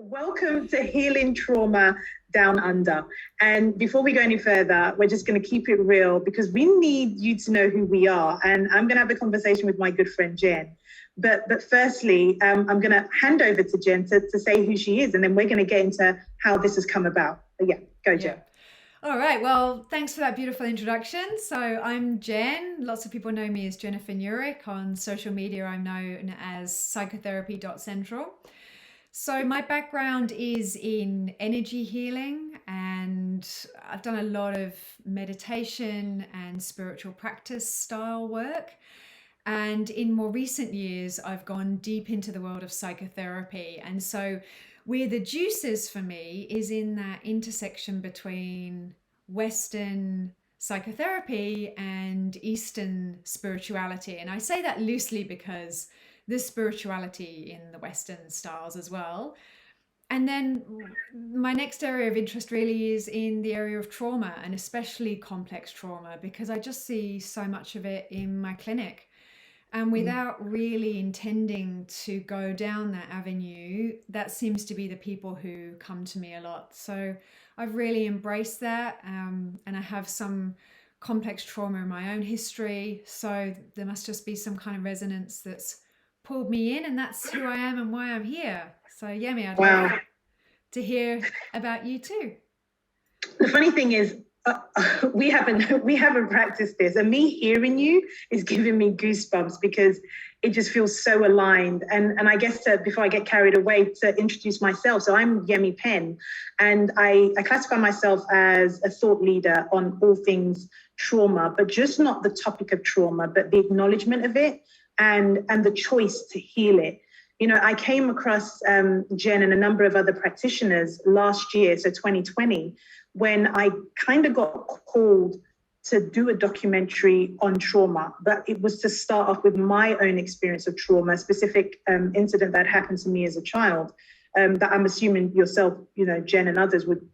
Welcome to Healing Trauma Down Under. And before we go any further, we're just going to keep it real because we need you to know who we are. And I'm going to have a conversation with my good friend, Jen. But firstly, I'm going to hand over to Jen to say who she is, and then we're going to get into how this has come about. But yeah, go, Jen. All right. Well, thanks for that beautiful introduction. So I'm Jen. Lots of people know me as Jennifer Nurick. On social media, I'm known as psychotherapy.central. So my background is in energy healing, and I've done a lot of meditation and spiritual practice style work. And in more recent years, I've gone deep into the world of psychotherapy. And so where the juice is for me is in that intersection between Western psychotherapy and Eastern spirituality. And I say that loosely because there's spirituality in the Western styles as well. And then my next area of interest really is in the area of trauma, and especially complex trauma, because I just see so much of it in my clinic. And without really intending to go down that avenue, that seems to be the people who come to me a lot. So I've really embraced that. And I have some complex trauma in my own history. So there must just be some kind of resonance that's pulled me in, and that's who I am and why I'm here. So Yemi, I'd love to hear about you too. The funny thing is, we haven't practiced this, and me hearing you is giving me goosebumps because it just feels so aligned. And I guess before I get carried away, to introduce myself. So I'm Yemi Penn, and I classify myself as a thought leader on all things trauma, but just not the topic of trauma, but the acknowledgement of it and the choice to heal it. You know, I came across Jen and a number of other practitioners last year, so 2020, when I kind of got called to do a documentary on trauma, but it was to start off with my own experience of trauma, a specific incident that happened to me as a child, that I'm assuming yourself, you know, Jen and others would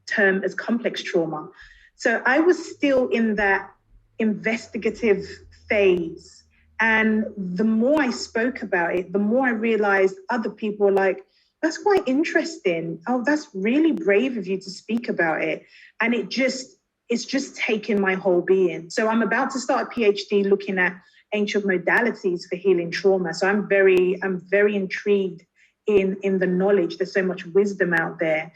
term as complex trauma. So I was still in that investigative phase. And the more I spoke about it, the more I realized other people were like, that's quite interesting. Oh, that's really brave of you to speak about it. And it's just taken my whole being. So I'm about to start a PhD looking at ancient modalities for healing trauma. So I'm very intrigued in the knowledge. There's so much wisdom out there.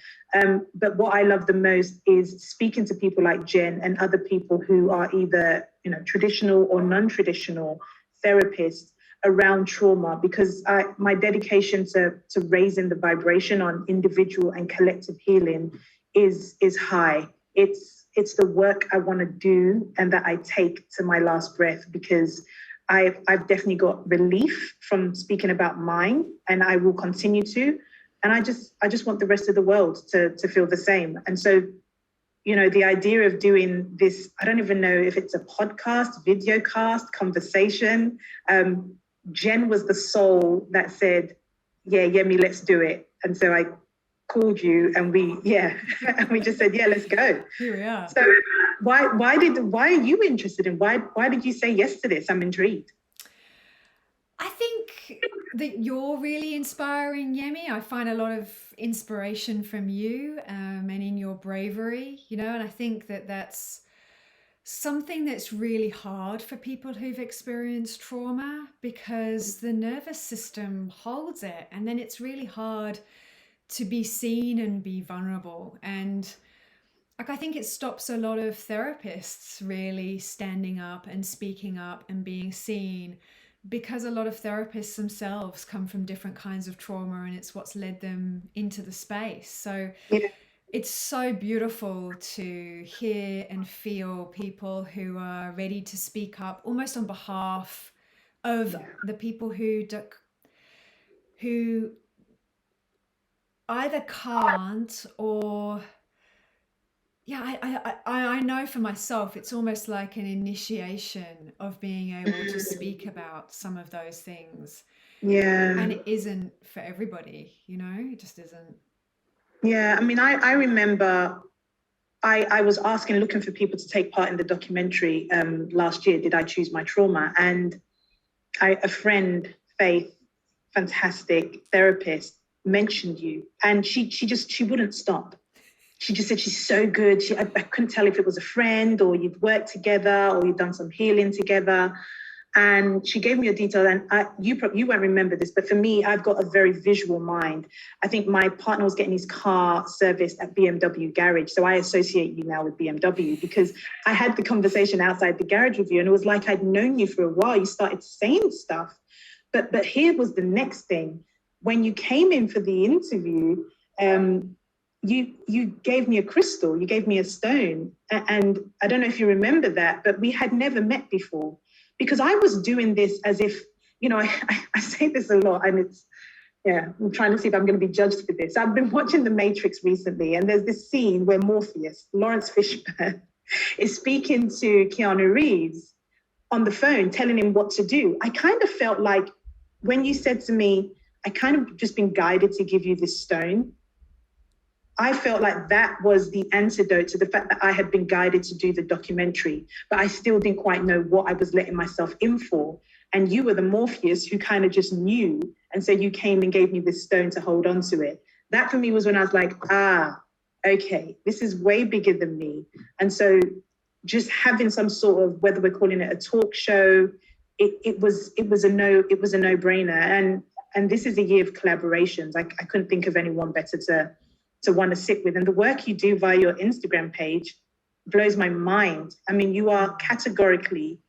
But what I love the most is speaking to people like Jen and other people who are either, you know, traditional or non-traditional therapists around trauma, because my dedication to raising the vibration on individual and collective healing is high. It's the work I want to do and that I take to my last breath, because I've definitely got relief from speaking about mine, and I will continue to. And I just want the rest of the world to feel the same. And so, you know, the idea of doing this, I don't even know if it's a podcast, video cast, conversation. Jen was the soul that said, yeah, Yemi, let's do it. And so I called you and we just said, yeah, let's go. Here we are. So why are you interested in, why did you say yes to this? I'm intrigued. I think that you're really inspiring, Yemi. I find a lot of inspiration from you and in your bravery, you know, and I think that that's something that's really hard for people who've experienced trauma, because the nervous system holds it, and then it's really hard to be seen and be vulnerable. And like, I think it stops a lot of therapists really standing up and speaking up and being seen, because a lot of therapists themselves come from different kinds of trauma, and it's what's led them into the space. So Yeah. it's so beautiful to hear and feel people who are ready to speak up almost on behalf of the people who either can't or, I know for myself, it's almost like an initiation of being able to speak about some of those things. Yeah. And it isn't for everybody, you know, it just isn't. Yeah, I mean, I remember I was looking for people to take part in the documentary last year, Did I Choose My Trauma? And a friend, Faith, fantastic therapist, mentioned you, and she wouldn't stop. She just said she's so good. I couldn't tell if it was a friend or you'd worked together or you'd done some healing together. And she gave me a detail, and you won't remember this, but for me, I've got a very visual mind. I think my partner was getting his car serviced at BMW garage, so I associate you now with BMW because I had the conversation outside the garage with you, and it was like I'd known you for a while. You started saying stuff, but here was the next thing. When you came in for the interview, you gave me a crystal, you gave me a stone, and I don't know if you remember that, but we had never met before. Because I was doing this as if, I say this a lot, and I'm trying to see if I'm going to be judged for this. I've been watching The Matrix recently, and there's this scene where Morpheus, Lawrence Fishburne, is speaking to Keanu Reeves on the phone, telling him what to do. I kind of felt like when you said to me, I kind of just been guided to give you this stone. I felt like that was the antidote to the fact that I had been guided to do the documentary, but I still didn't quite know what I was letting myself in for. And you were the Morpheus who kind of just knew. And so you came and gave me this stone to hold on to it. That for me was when I was like, okay, this is way bigger than me. And so just having some sort of, whether we're calling it a talk show, it was a no-brainer. And this is a year of collaborations. I couldn't think of anyone better to want to sit with. And the work you do via your Instagram page blows my mind. I mean, you are categorically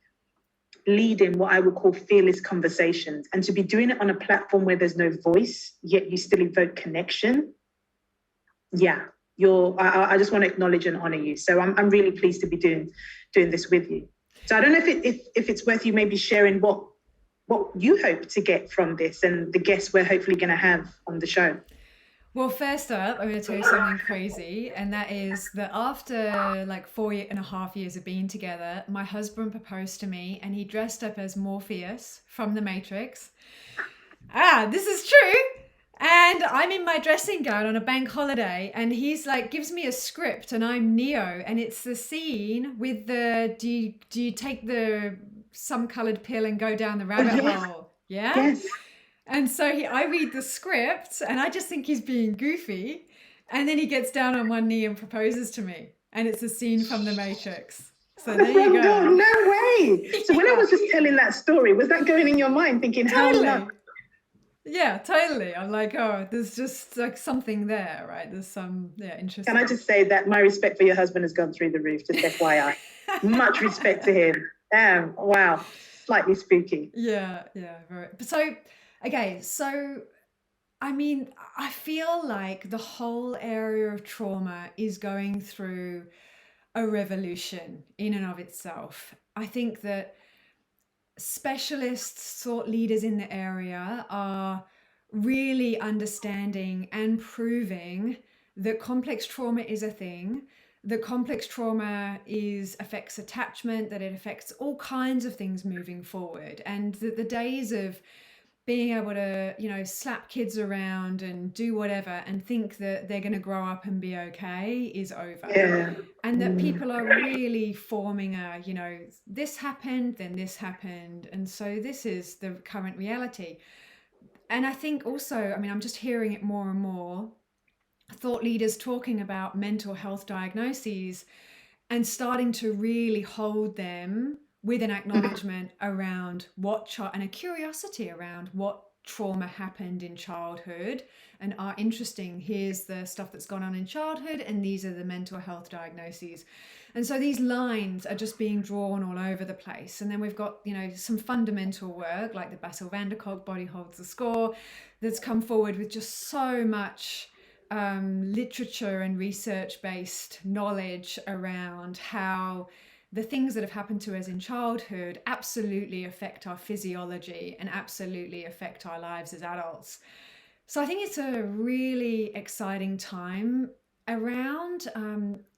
leading what I would call fearless conversations. And to be doing it on a platform where there's no voice, yet you still evoke connection. Yeah, I just want to acknowledge and honor you. So I'm really pleased to be doing this with you. So I don't know if it's worth you maybe sharing what you hope to get from this and the guests we're hopefully going to have on the show. Well, first up, I'm going to tell you something crazy, and that is that after like 4.5 years of being together, my husband proposed to me, and he dressed up as Morpheus from The Matrix. This is true. And I'm in my dressing gown on a bank holiday, and he's like, gives me a script, and I'm Neo, and it's the scene with the, do you take some colored pill and go down the rabbit hole? Yeah? Yes. And so I read the script, and I just think he's being goofy. And then he gets down on one knee and proposes to me. And it's a scene from The Matrix. So there you go. No way. So when I was just telling that story, was that going in your mind thinking, totally. how? Yeah, totally. I'm like, oh, there's just like something there, right? There's some, interesting. Can I just say that my respect for your husband has gone through the roof, just FYI. Much respect to him. Damn, wow. Slightly spooky. Yeah, very. So, okay, so I mean, I feel like the whole area of trauma is going through a revolution in and of itself. I think that specialists, thought leaders in the area are really understanding and proving that complex trauma is a thing, that complex trauma affects attachment, that it affects all kinds of things moving forward, and that the days of being able to, slap kids around and do whatever and think that they're going to grow up and be okay is over. Yeah. And that people are really forming this happened, then this happened. And so this is the current reality. And I think also, I'm just hearing it more and more, thought leaders talking about mental health diagnoses and starting to really hold them with an acknowledgement around and a curiosity around what trauma happened in childhood, and interesting, here's the stuff that's gone on in childhood, and these are the mental health diagnoses. And so these lines are just being drawn all over the place. And then we've got, some fundamental work like the Bessel van der Kolk Body Holds the Score that's come forward with just so much literature and research-based knowledge around how the things that have happened to us in childhood absolutely affect our physiology and absolutely affect our lives as adults. So I think it's a really exciting time around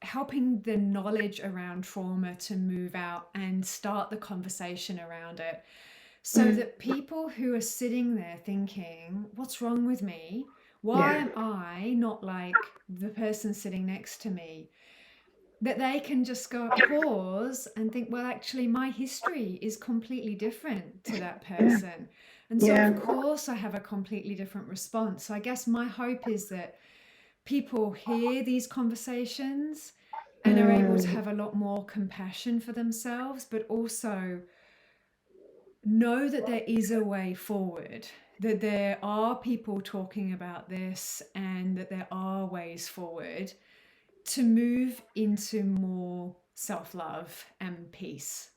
helping the knowledge around trauma to move out and start the conversation around it, so that people who are sitting there thinking, what's wrong with me? Why am I not like the person sitting next to me? That they can just go pause and think, well, actually my history is completely different to that person. And so, Yeah. of course, I have a completely different response. So, I guess my hope is that people hear these conversations and are able to Mm. have a lot more compassion for themselves, but also know that there is a way forward, that there are people talking about this, and that there are ways forward to move into more self love and peace.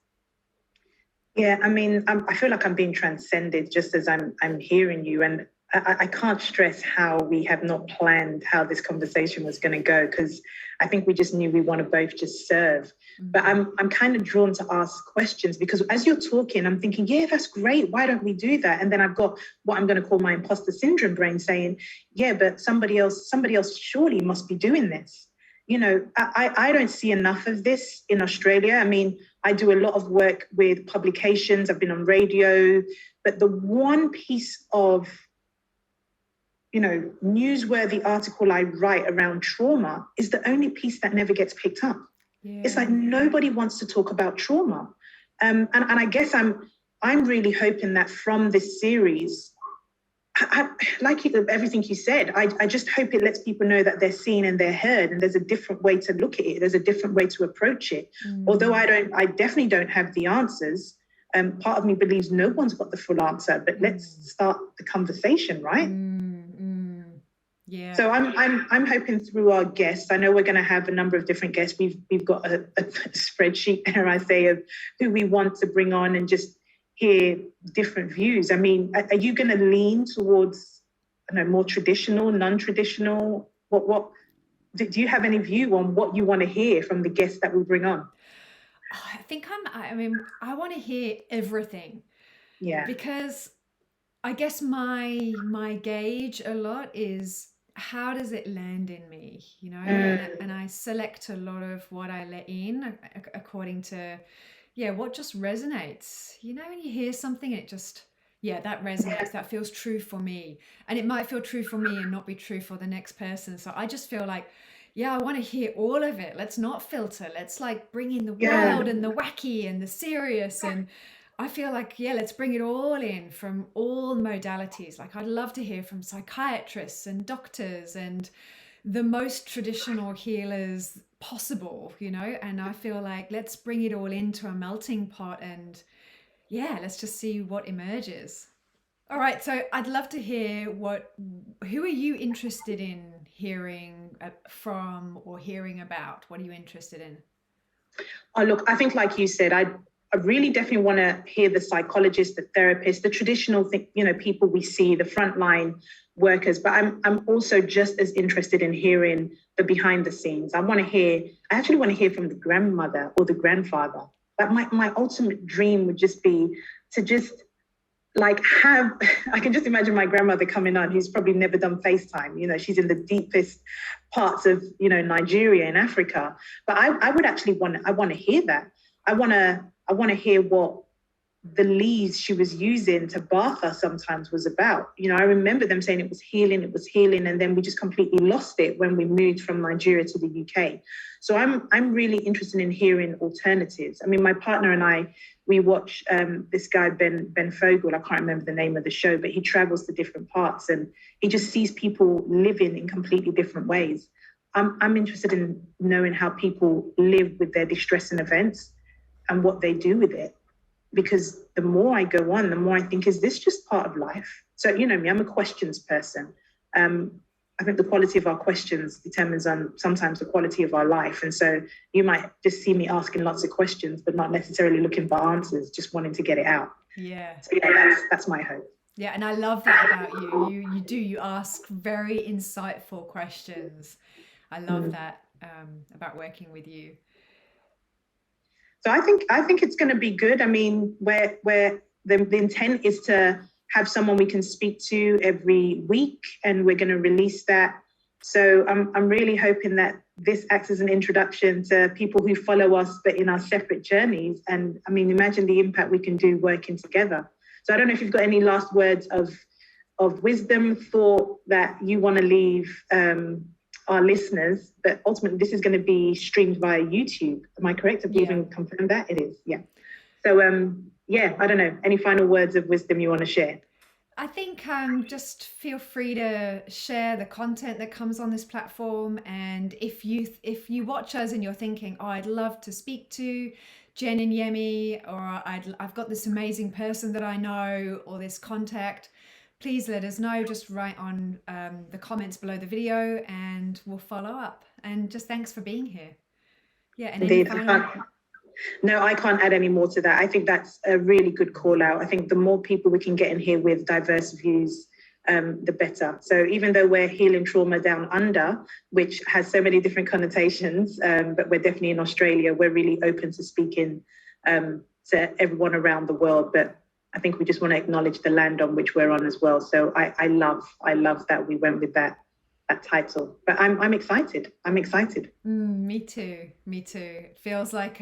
Yeah, I mean, I feel like I'm being transcended just as I'm hearing you, and I can't stress how we have not planned how this conversation was going to go, because I think we just knew we want to both just serve. But I'm kind of drawn to ask questions because as you're talking, I'm thinking, yeah, that's great. Why don't we do that? And then I've got what I'm going to call my imposter syndrome brain saying, yeah, but somebody else surely must be doing this. You know, I don't see enough of this in Australia. I mean, I do a lot of work with publications. I've been on radio, but the one piece of, you know, newsworthy article I write around trauma is the only piece that never gets picked up. Yeah. It's like nobody wants to talk about trauma. And I guess I'm really hoping that from this series, I like everything you said. I just hope it lets people know that they're seen and they're heard, and there's a different way to look at it. There's a different way to approach it. Although I definitely don't have the answers. Part of me believes no one's got the full answer, but let's start the conversation, right? Yeah. So I'm hoping through our guests. I know we're going to have a number of different guests. We've got a spreadsheet there, I say, of who we want to bring on and just hear different views. I mean, are you going to lean towards, I don't know, more traditional, non-traditional? What do you have any view on what you want to hear from the guests that we bring on? I mean, I want to hear everything. Yeah. Because I guess my gauge a lot is how does it land in me, you know? And I select a lot of what I let in according to, yeah, what just resonates. You know, when you hear something, it just, yeah, that resonates. That feels true for me. And it might feel true for me and not be true for the next person. So I just feel like, yeah, I want to hear all of it. Let's not filter. Let's like bring in the wild and the wacky and the serious. And I feel like, yeah, let's bring it all in from all modalities. Like I'd love to hear from psychiatrists and doctors and the most traditional healers possible, you know? And I feel like let's bring it all into a melting pot and yeah, let's just see what emerges. All right, so I'd love to hear who are you interested in hearing from or hearing about? What are you interested in? Oh, look, I think like you said, I really definitely want to hear the psychologists, the therapists, the traditional people we see, the frontline workers. But I'm also just as interested in hearing the behind the scenes. I actually want to hear from the grandmother or the grandfather. But my ultimate dream would just be to just like I can just imagine my grandmother coming on, who's probably never done FaceTime. You know, she's in the deepest parts of, Nigeria and Africa. But I would actually want to hear that. I want to hear what the leaves she was using to bath us sometimes was about. You know, I remember them saying it was healing, and then we just completely lost it when we moved from Nigeria to the UK. So I'm really interested in hearing alternatives. I mean, my partner and I, we watch this guy, Ben Fogel. I can't remember the name of the show, but he travels to different parts and he just sees people living in completely different ways. I'm interested in knowing how people live with their distressing events and what they do with it. Because the more I go on, the more I think, is this just part of life? So, you know me, I'm a questions person. I think the quality of our questions determines sometimes the quality of our life. And so you might just see me asking lots of questions, but not necessarily looking for answers, just wanting to get it out. Yeah. So yeah, that's my hope. Yeah, and I love that about you. You ask very insightful questions. I love that about working with you. So I think it's going to be good. I mean, where the intent is to have someone we can speak to every week, and we're going to release that. So I'm really hoping that this acts as an introduction to people who follow us, but in our separate journeys. And I mean, imagine the impact we can do working together. So I don't know if you've got any last words of wisdom, thought that you want to leave our listeners, but ultimately this is going to be streamed via YouTube. Am I correct? Have you even confirmed that? It is, yeah. So, I don't know, any final words of wisdom you want to share? I think just feel free to share the content that comes on this platform. And if you watch us and you're thinking, oh, I'd love to speak to Jen and Yemi, or I've got this amazing person that I know, or this contact, please let us know. Just write on the comments below the video, and we'll follow up. And just thanks for being here. Yeah, and any Indeed. No, I can't add any more to that. I think that's a really good call out. I think the more people we can get in here with diverse views, the better. So even though we're healing trauma down under, which has so many different connotations, but we're definitely in Australia, we're really open to speaking to everyone around the world. But I think we just want to acknowledge the land on which we're on as well. So I love that we went with that title. But I'm excited. I'm excited. Me too. Me too. It feels like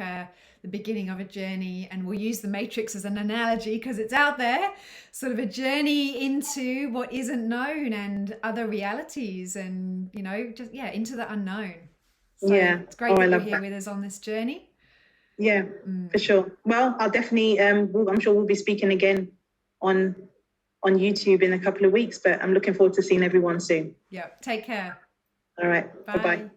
the beginning of a journey, and we'll use the Matrix as an analogy because it's out there, sort of a journey into what isn't known and other realities, and just into the unknown. So it's great that you're here with us on this journey. Yeah, for sure. Well, I'll definitely I'm sure we'll be speaking again on YouTube in a couple of weeks, but I'm looking forward to seeing everyone soon. Yeah, take care. All right. Bye-bye.